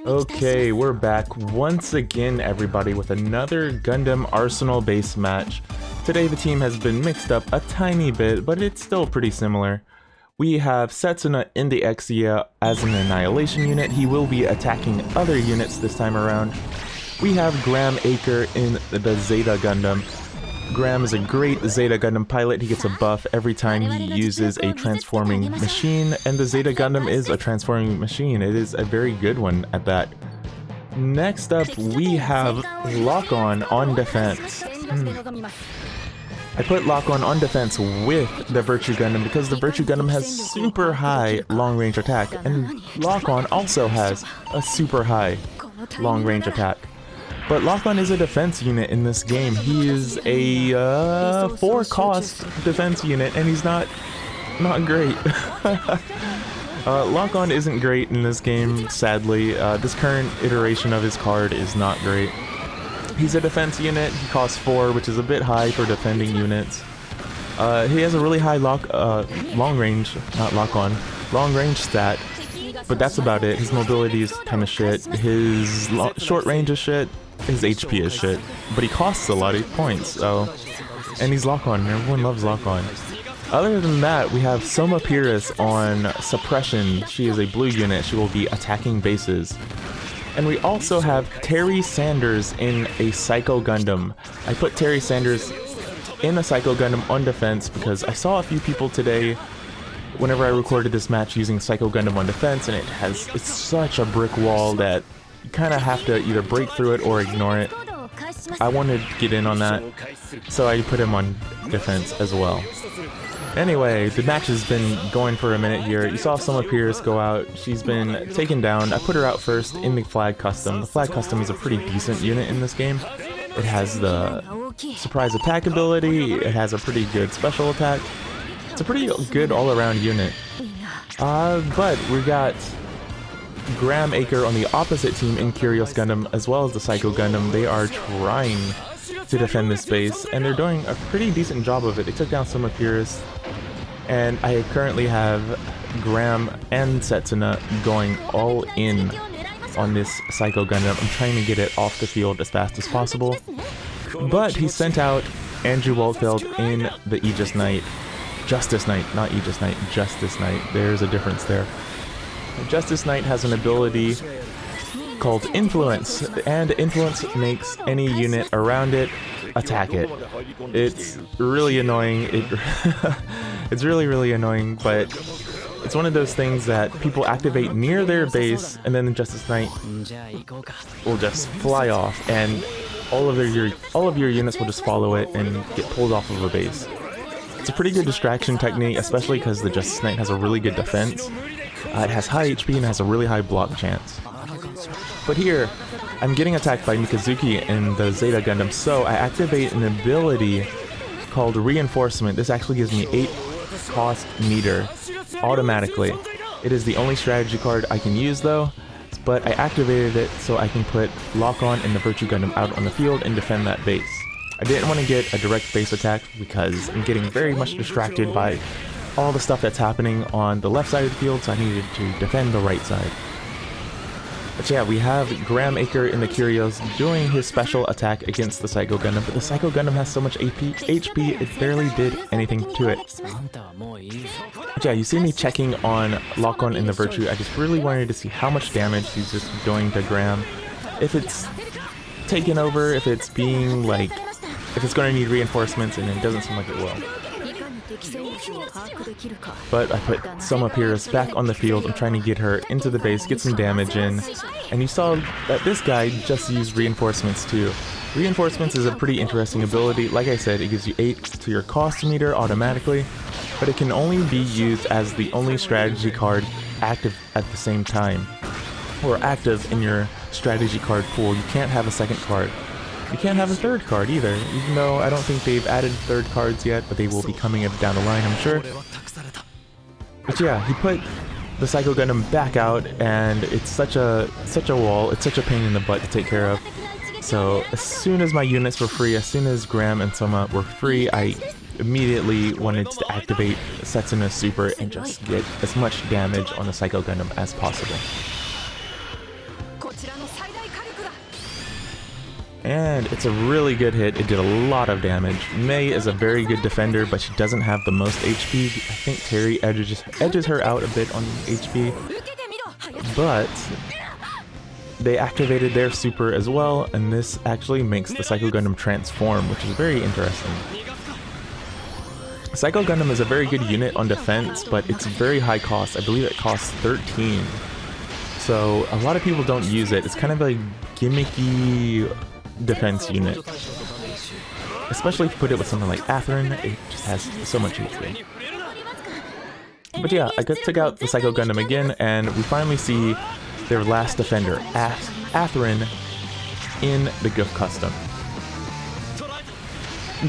Okay, we're back once again, everybody, with another Gundam Arsenal Base match. Today the team has been mixed up a tiny bit, but it's still pretty similar. We have Setsuna in the Exia as an Annihilation unit. He will be attacking other units this time around. We have Graham Aker in the Zeta Gundam. Graham is a great Zeta Gundam pilot. He gets a buff every time he uses a transforming machine, and the Zeta Gundam is a transforming machine. It is a very good one at that. Next up, we have Lock-On on defense. I put Lock-On on defense with the Virtue Gundam because the Virtue Gundam has super high long-range attack, and Lock-On also has a super high long-range attack. But Lock-On is a defense unit in this game. He is a 4-cost defense unit, and he's not great. Lock-On isn't great in this game, sadly. This current iteration of his card is not great. He's a defense unit. He costs 4, which is a bit high for defending units. He has a really high long-range stat, but that's about it. His mobility is kind of shit. His short range is shit. His HP is shit, but he costs a lot of points, so... And he's Lock-On, and everyone loves Lock-On. Other than that, we have Soma Pyrrhus on Suppression. She is a blue unit. She will be attacking bases. And we also have Terry Sanders in a Psycho Gundam. I put Terry Sanders in a Psycho Gundam on defense because I saw a few people today whenever I recorded this match using Psycho Gundam on defense, and it's such a brick wall that you kind of have to either break through it or ignore it. I wanted to get in on that, so I put him on defense as well. Anyway, the match has been going for a minute here. You saw Soma Pyrrhus go out. She's been taken down. I put her out first in the Flag Custom. The Flag Custom is a pretty decent unit in this game. It has the surprise attack ability. It has a pretty good special attack. It's a pretty good all-around unit. But we got Graham Aker on the opposite team in Curious Gundam, as well as the Psycho Gundam. They are trying to defend this base, and they're doing a pretty decent job of it. They took down Soma Pyrrhus, and I currently have Graham and Setsuna going all in on this Psycho Gundam. I'm trying to get it off the field as fast as possible, but he sent out Andrew Waltfeld in the Aegis Knight. Justice Knight, not Aegis Knight, Justice Knight. There's a difference there. Justice Knight has an ability called Influence, and Influence makes any unit around it attack it. It's really annoying. It's really annoying, but it's one of those things that people activate near their base, and then the Justice Knight will just fly off, and all of your units will just follow it and get pulled off of a base. It's a pretty good distraction technique, especially because the Justice Knight has a really good defense. It has high HP and has a really high block chance. But here, I'm getting attacked by Mikazuki in the Zeta Gundam, so I activate an ability called Reinforcement. This actually gives me 8 cost meter automatically. It is the only strategy card I can use though, but I activated it so I can put Lock-On and the Virtue Gundam out on the field and defend that base. I didn't want to get a direct base attack because I'm getting very much distracted by all the stuff that's happening on the left side of the field, so I needed to defend the right side. But yeah, we have Graham Aker in the Curios doing his special attack against the Psycho Gundam, but the Psycho Gundam has so much HP, it barely did anything to it. But yeah, you see me checking on Lock-On in the Virtue. I just really wanted to see how much damage he's just doing to Graham. If it's taken over, if it's being like, if it's going to need reinforcements, and it doesn't seem like it will. But I put Soma Pyrrhus back on the field. I'm trying to get her into the base, get some damage in. And you saw that this guy just used Reinforcements too. Reinforcements is a pretty interesting ability. Like I said, it gives you 8 to your cost meter automatically, but it can only be used as the only strategy card active at the same time, or active in your strategy card pool. You can't have a second card. You can't have a third card either, even though I don't think they've added third cards yet, but they will be coming up down the line, I'm sure. But yeah, he put the Psycho Gundam back out, and it's such a wall, it's such a pain in the butt to take care of. So as soon as my units were free, as soon as Graham and Soma were free, I immediately wanted to activate Setsuna's super and just get as much damage on the Psycho Gundam as possible. And it's a really good hit. It did a lot of damage. Mei is a very good defender, but she doesn't have the most HP. I think Terry edges her out a bit on HP. But they activated their super as well, and this actually makes the Psycho Gundam transform, which is very interesting. Psycho Gundam is a very good unit on defense, but it's very high cost. I believe it costs 13. So a lot of people don't use it. It's kind of a gimmicky defense unit. Especially if you put it with something like Atherin, it just has so much HP. But yeah, I took out the Psycho Gundam again, and we finally see their last defender, Atherin, in the GUF Custom.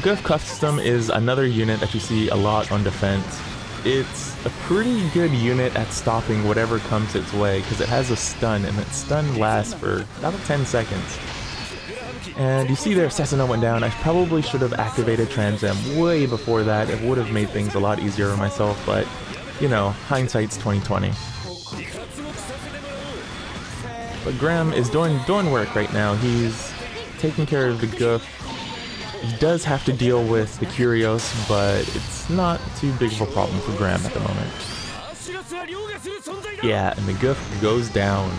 GUF Custom is another unit that you see a lot on defense. It's a pretty good unit at stopping whatever comes its way, because it has a stun, and that stun lasts for about 10 seconds. And you see there, Cessna went down. I probably should have activated Trans M way before that. It would have made things a lot easier for myself, but, you know, hindsight's 2020. But Graham is doing work right now. He's taking care of the GUF. He does have to deal with the Curios, but it's not too big of a problem for Graham at the moment. Yeah, and the GUF goes down.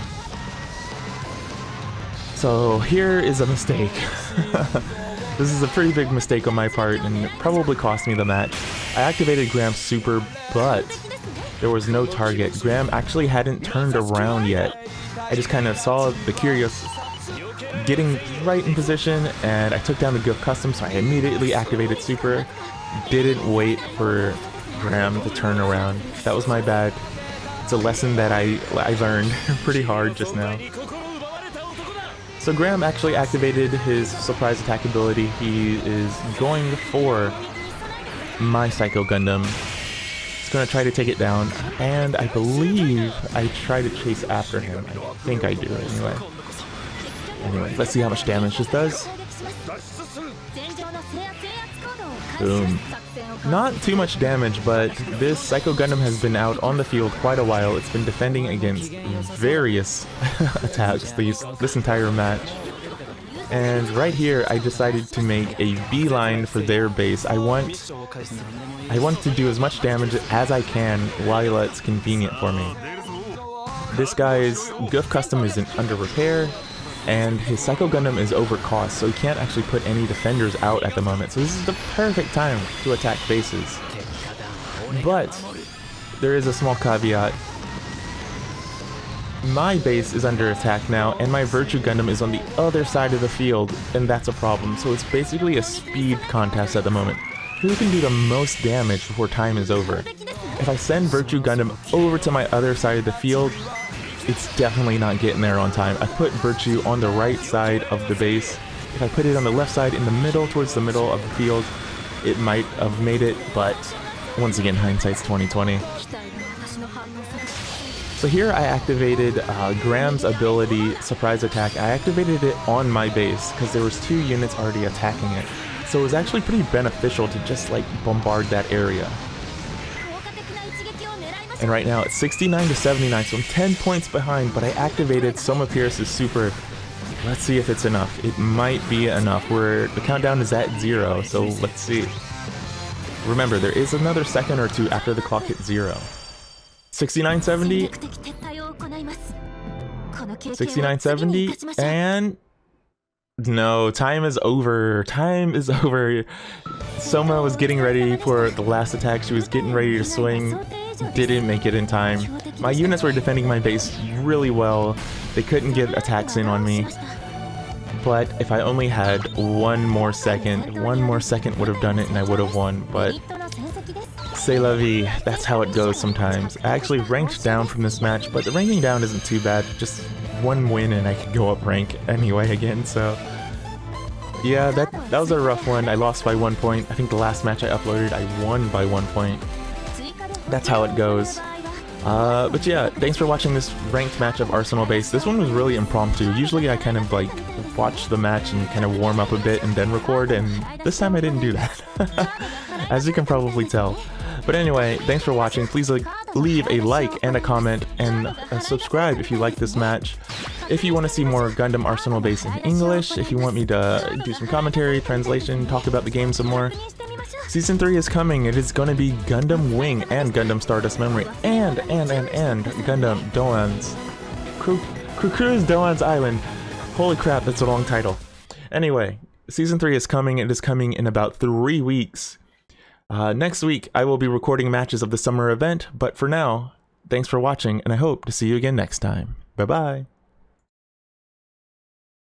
So here is a mistake. This is a pretty big mistake on my part, and it probably cost me the match. I activated Graham's super, but there was no target. Graham actually hadn't turned around yet. I just kind of saw the Curios getting right in position, and I took down the GUF Custom, so I immediately activated super. Didn't wait for Graham to turn around. That was my bad. It's a lesson that I learned pretty hard just now. So Graham actually activated his surprise attack ability. He is going for my Psycho Gundam. He's going to try to take it down, and I believe I try to chase after him. I think I do anyway. Anyway, let's see how much damage this does. Boom. Not too much damage, but this Psycho Gundam has been out on the field quite a while. It's been defending against various attacks this entire match. And right here, I decided to make a beeline for their base. I want to do as much damage as I can while it's convenient for me. This guy's GUF Custom is under repair, and his Psycho Gundam is overcost, so he can't actually put any defenders out at the moment. So this is the perfect time to attack bases. But there is a small caveat. My base is under attack now, and my Virtue Gundam is on the other side of the field, and that's a problem. So it's basically a speed contest at the moment. Who can do the most damage before time is over? If I send Virtue Gundam over to my other side of the field, it's definitely not getting there on time. I put Virtue on the right side of the base. If I put it on the left side in the middle, towards the middle of the field, it might have made it, but once again, hindsight's 2020. So here I activated Graham's ability, Surprise Attack. I activated it on my base because there was 2 units already attacking it. So it was actually pretty beneficial to just like bombard that area. And right now it's 69 to 79, so I'm 10 points behind, but I activated Soma Pierce's super. Let's see if it's enough. It might be enough. The countdown is at 0, so let's see. Remember, there is another second or two after the clock hits 0. 6970, 6970, and no, time is over. Time is over. Soma was getting ready for the last attack. She was getting ready to swing. Didn't make it in time. My units were defending my base really well. They couldn't get attacks in on me. But if I only had one more second would have done it and I would have won. But c'est la vie, that's how it goes sometimes. I actually ranked down from this match, but the ranking down isn't too bad. Just one win and I could go up rank anyway again, so yeah, that was a rough one. I lost by 1 point. I think the last match I uploaded, I won by 1 point. That's how it goes. But yeah, thanks for watching this ranked match of Arsenal Base. This one was really impromptu. Usually I kind of like watch the match and kind of warm up a bit and then record, and this time I didn't do that. As you can probably tell. But anyway, thanks for watching. Please leave a like and a comment and subscribe if you like this match. If you want to see more Gundam Arsenal Base in English, if you want me to do some commentary, translation, talk about the game some more, Season 3 is coming. It is going to be Gundam Wing and Gundam Stardust Memory and Gundam Doan's Cruise Doan's Island. Holy crap, that's a long title. Anyway, Season 3 is coming. It is coming in about 3 weeks. Next week, I will be recording matches of the summer event, but for now, thanks for watching, and I hope to see you again next time. Bye-bye.